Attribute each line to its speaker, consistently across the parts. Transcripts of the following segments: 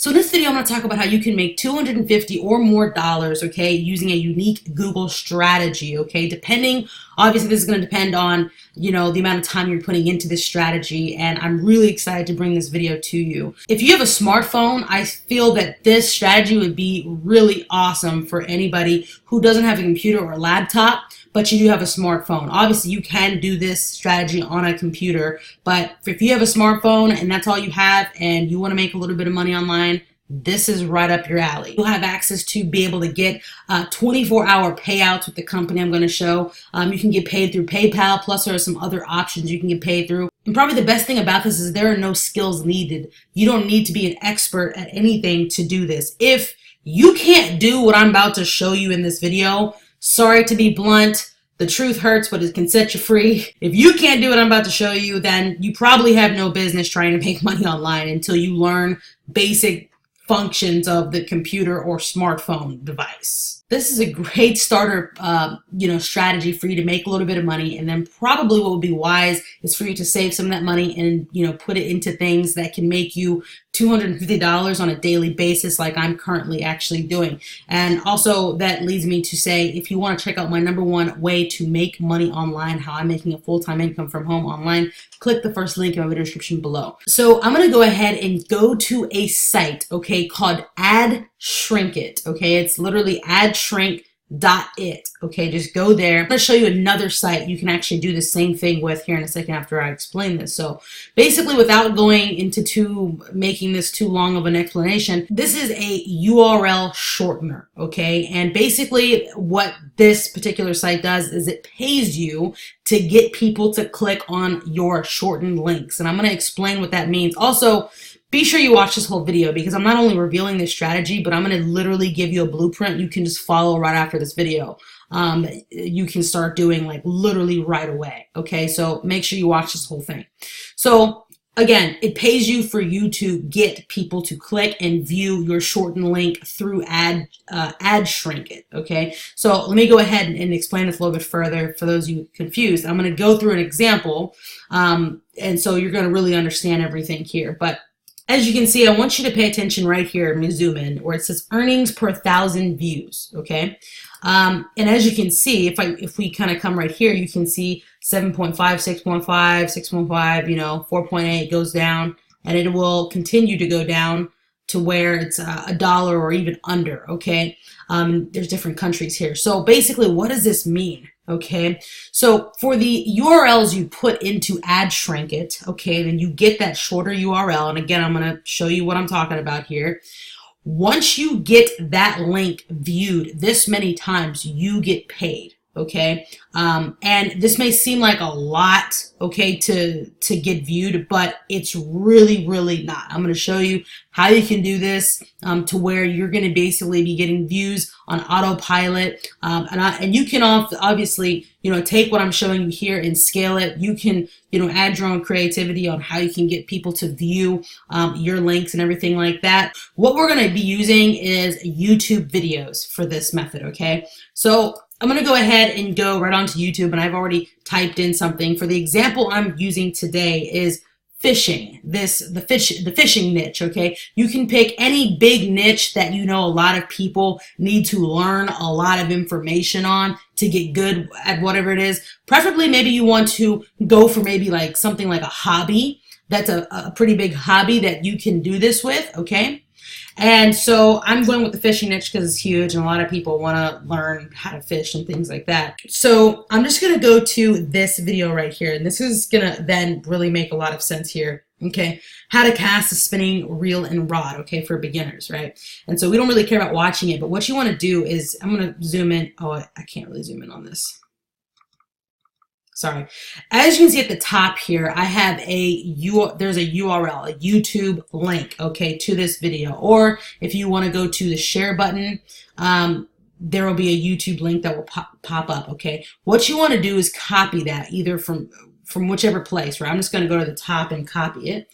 Speaker 1: So in this video, I'm going to talk about how you can make 250 or more dollars, okay, using a unique Google strategy, okay? Obviously this is going to depend on, the amount of time you're putting into this strategy, and I'm really excited to bring this video to you. If you have a smartphone, I feel that this strategy would be really awesome for anybody who doesn't have a computer or a laptop, but you do have a smartphone. Obviously, you can do this strategy on a computer, but if you have a smartphone and that's all you have and you want to make a little bit of money online, this is right up your alley. You'll have access to be able to get 24-hour payouts with the company I'm going to show. You can get paid through PayPal, plus there are some other options you can get paid through. And probably the best thing about this is there are no skills needed. You don't need to be an expert at anything to do this. If you can't do what I'm about to show you in this video, sorry to be blunt, the truth hurts, but it can set you free. If you can't do what I'm about to show you, then you probably have no business trying to make money online until you learn basic functions of the computer or smartphone device. This is a great starter, strategy for you to make a little bit of money, and then probably what would be wise is for you to save some of that money and, put it into things that can make you $250 on a daily basis like I'm currently actually doing. And also that leads me to say, if you want to check out my #1 way to make money online, how I'm making a full-time income from home online, click the first link in my video description below. So I'm going to go ahead and go to a site, okay, called AdShrinkit, okay? It's literally adshrink.it, okay? Just go there. I'm going to show you another site you can actually do the same thing with here in a second after I explain this. So basically, without going into making this too long of an explanation, this is a URL shortener, okay? And basically what this particular site does is it pays you to get people to click on your shortened links. And I'm going to explain what that means. Also, be sure you watch this whole video because I'm not only revealing this strategy, but I'm going to literally give you a blueprint you can just follow right after this video. You can start doing like literally right away. Okay, so make sure you watch this whole thing. So again, it pays you for you to get people to click and view your shortened link through AdShrinkit. Okay, so let me go ahead and explain this a little bit further for those of you confused. I'm going to go through an example, and so you're going to really understand everything here. But as you can see, I want you to pay attention right here. Let me zoom in where it says earnings per 1,000 views. Okay, and as you can see, if we kind of come right here, you can see 7.5, 6.5, 6.5, 4.8 goes down, and it will continue to go down to where it's $1 or even under. Okay, there's different countries here. So basically, what does this mean? Okay, so for the URLs you put into AdShrinkit, okay, then you get that shorter URL. And again, I'm going to show you what I'm talking about here. Once you get that link viewed this many times, you get paid. Okay, and this may seem like a lot, okay, to get viewed, but it's really not. I'm going to show you how you can do this to where you're going to basically be getting views on autopilot, and you can obviously take what I'm showing you here and scale it. You can add your own creativity on how you can get people to view your links and everything like that. What we're going to be using is YouTube videos for this method. Okay, so I'm going to go ahead and go right onto YouTube, and I've already typed in something. For the example I'm using today is fishing, the fishing niche, okay? You can pick any big niche that a lot of people need to learn a lot of information on to get good at whatever it is. Preferably, maybe you want to go for maybe like something like a hobby. That's a pretty big hobby that you can do this with, okay? And so I'm going with the fishing niche because it's huge and a lot of people want to learn how to fish and things like that. So I'm just going to go to this video right here, and this is going to then really make a lot of sense here. Okay, how to cast a spinning reel and rod, okay, for beginners, right? And so we don't really care about watching it, but what you want to do is, I'm going to zoom in. Oh, I can't really zoom in on this. Sorry. As you can see at the top here, I have there's a URL, a YouTube link, okay, to this video. Or if you want to go to the share button, there will be a YouTube link that will pop up, okay? What you want to do is copy that either from whichever place, right? I'm just going to go to the top and copy it.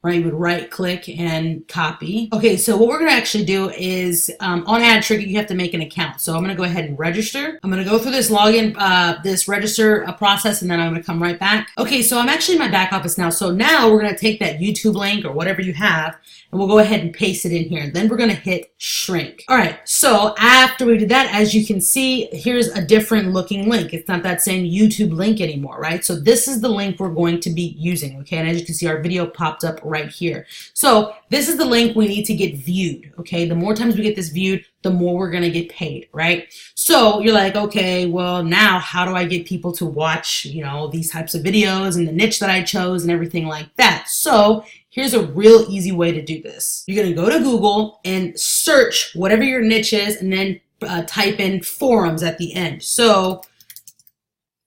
Speaker 1: right? You would right click and copy. Okay, so what we're gonna actually do is on AdTrigger, you have to make an account. So I'm gonna go ahead and register. I'm gonna go through this login, this register process, and then I'm gonna come right back. Okay, so I'm actually in my back office now. So now we're gonna take that YouTube link or whatever you have, and we'll go ahead and paste it in here. Then we're gonna hit shrink. All right, so after we did that, as you can see, here's a different looking link. It's not that same YouTube link anymore, right? So this is the link we're going to be using, okay? And as you can see, our video popped up right here. So this is the link we need to get viewed, okay? The more times we get this viewed, the more we're gonna get paid, right? So you're like, okay, well now how do I get people to watch, you know, these types of videos and the niche that I chose and everything like that? So here's a real easy way to do this. You're gonna go to Google and search whatever your niche is, and then type in forums at the end. So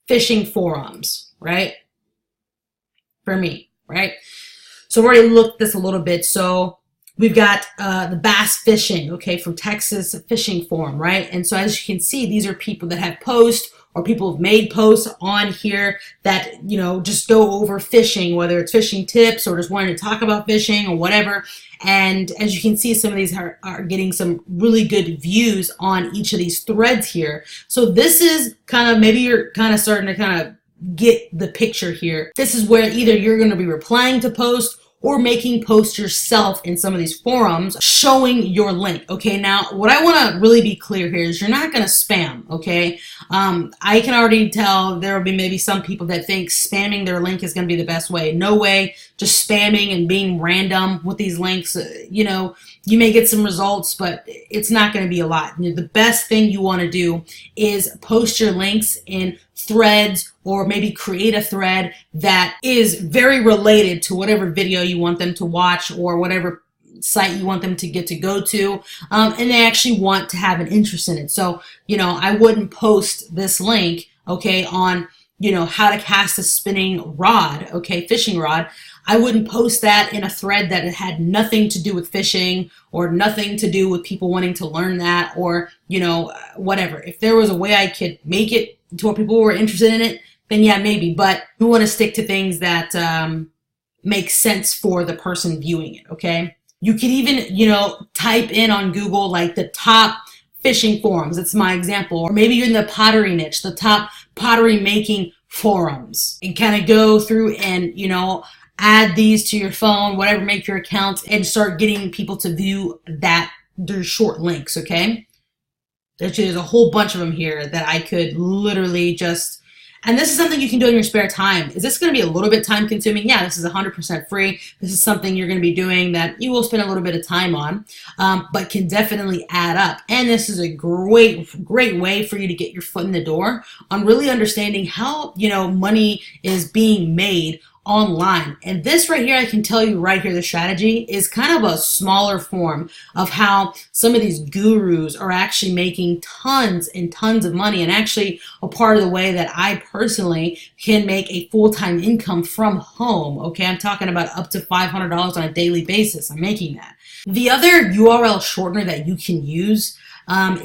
Speaker 1: fishing forums, right? For me, right? So we've already looked at this a little bit. So we've got the bass fishing, okay, from Texas Fishing Forum, right? And so as you can see, these are people that have posts or people have made posts on here that, you know, just go over fishing, whether it's fishing tips or just wanting to talk about fishing or whatever. And as you can see, some of these are getting some really good views on each of these threads here. So this is kind of, maybe you're kind of starting to kind of get the picture here. This is where either you're going to be replying to posts or making posts yourself in some of these forums showing your link. Okay, now what I want to really be clear here is you're not going to spam, okay? I can already tell there will be maybe some people that think spamming their link is going to be the best way. No way. Just spamming and being random with these links, you know, you may get some results, but it's not going to be a lot. You know, the best thing you want to do is post your links in threads, or maybe create a thread that is very related to whatever video you want them to watch or whatever site you want them to get to go to, and they actually want to have an interest in it. So, you know, I wouldn't post this link, okay, on, you know, how to cast a spinning rod, okay, fishing rod. I wouldn't post that in a thread that had nothing to do with fishing or nothing to do with people wanting to learn that, or, you know, whatever. If there was a way I could make it to where people were interested in it, then yeah, maybe. But you want to stick to things that make sense for the person viewing it, okay? You could even, you know, type in on Google like the top fishing forums. That's my example. Or maybe you're in the pottery niche, the top pottery making forums, and kind of go through and, you know, add these to your phone, whatever, make your account and start getting people to view that, their short links, okay? There's a whole bunch of them here that I could literally just, and this is something you can do in your spare time. Is this going to be a little bit time consuming? Yeah, this is 100% free. This is something you're going to be doing that you will spend a little bit of time on, but can definitely add up. And this is a great way for you to get your foot in the door on really understanding how, you know, money is being made online. And this right here, I can tell you right here, the strategy is kind of a smaller form of how some of these gurus are actually making tons and tons of money, and actually a part of the way that I personally can make a full-time income from home. Okay, I'm talking about up to $500 on a daily basis. I'm making that. The other URL shortener that you can use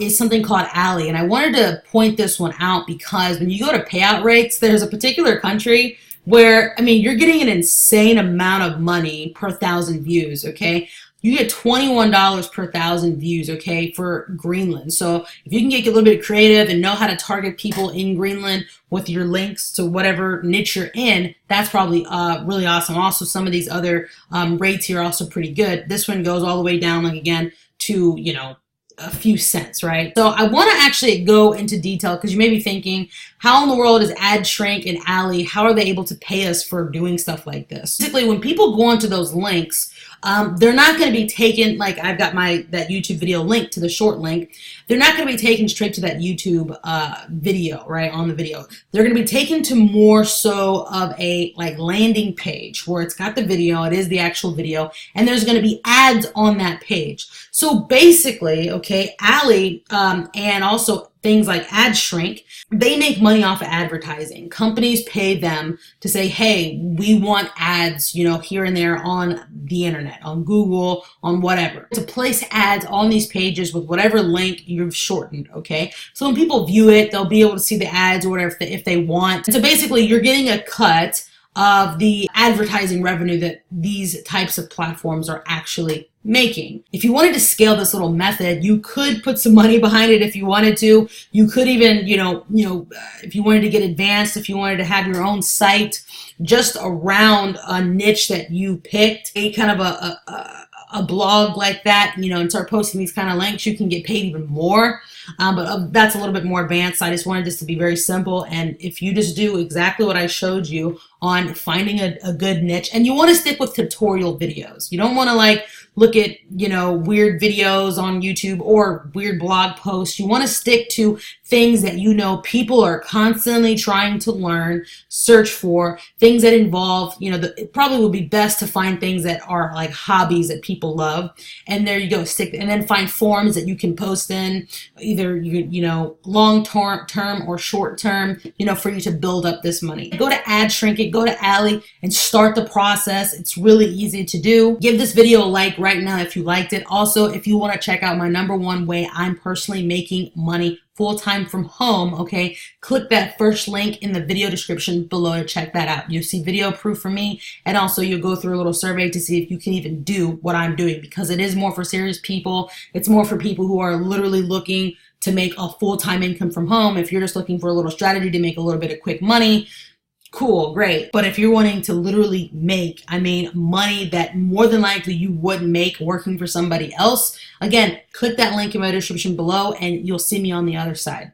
Speaker 1: is something called Ali. And I wanted to point this one out because when you go to payout rates, there's a particular country where, I mean, you're getting an insane amount of money per 1,000 views, okay? You get $21 per 1,000 views, okay, for Greenland. So if you can get a little bit creative and know how to target people in Greenland with your links to whatever niche you're in, that's probably really awesome. Also, some of these other rates here are also pretty good. This one goes all the way down, like, again, to, you know, a few cents, right? So I want to actually go into detail because you may be thinking, how in the world is AdShrink and Ali, how are they able to pay us for doing stuff like this? Basically, when people go onto those links, they're not going to be taken, like I've got that YouTube video link to the short link. They're not going to be taken straight to that YouTube video, right, on the video. They're going to be taken to more so of a like landing page where it's got the video, it is the actual video, and there's going to be ads on that page. So basically, okay, Ali and also things like AdShrink, they make money off of advertising. Companies pay them to say, hey, we want ads, you know, here and there on the internet, on Google, on whatever, to place ads on these pages with whatever link you've shortened, okay? So when people view it, they'll be able to see the ads or whatever if they want. And so basically, you're getting a cut of the advertising revenue that these types of platforms are actually making. If you wanted to scale this little method, you could put some money behind it if you wanted to. You could even, if you wanted to get advanced, if you wanted to have your own site just around a niche that you picked, a kind of a blog like that, and start posting these kind of links, you can get paid even more. But that's a little bit more advanced. I just wanted this to be very simple. And if you just do exactly what I showed you on finding a good niche, and you want to stick with tutorial videos. You don't want to look at, weird videos on YouTube or weird blog posts. You want to stick to things that people are constantly trying to learn, search for, things that involve, it probably would be best to find things that are like hobbies that people love. And there you go, and then find forums that you can post in, either, long term or short term, for you to build up this money. Go to Ad Shrink It, go to Ally and start the process. It's really easy to do. Give this video a like right now if you liked it. Also, if you want to check out my #1 way I'm personally making money full-time from home, okay, click that first link in the video description below to check that out. You'll see video proof from me, and also you'll go through a little survey to see if you can even do what I'm doing, because it is more for serious people. It's more for people who are literally looking to make a full-time income from home. If you're just looking for a little strategy to make a little bit of quick money, cool, great. But if you're wanting to literally make, money that more than likely you wouldn't make working for somebody else, again, click that link in my description below and you'll see me on the other side.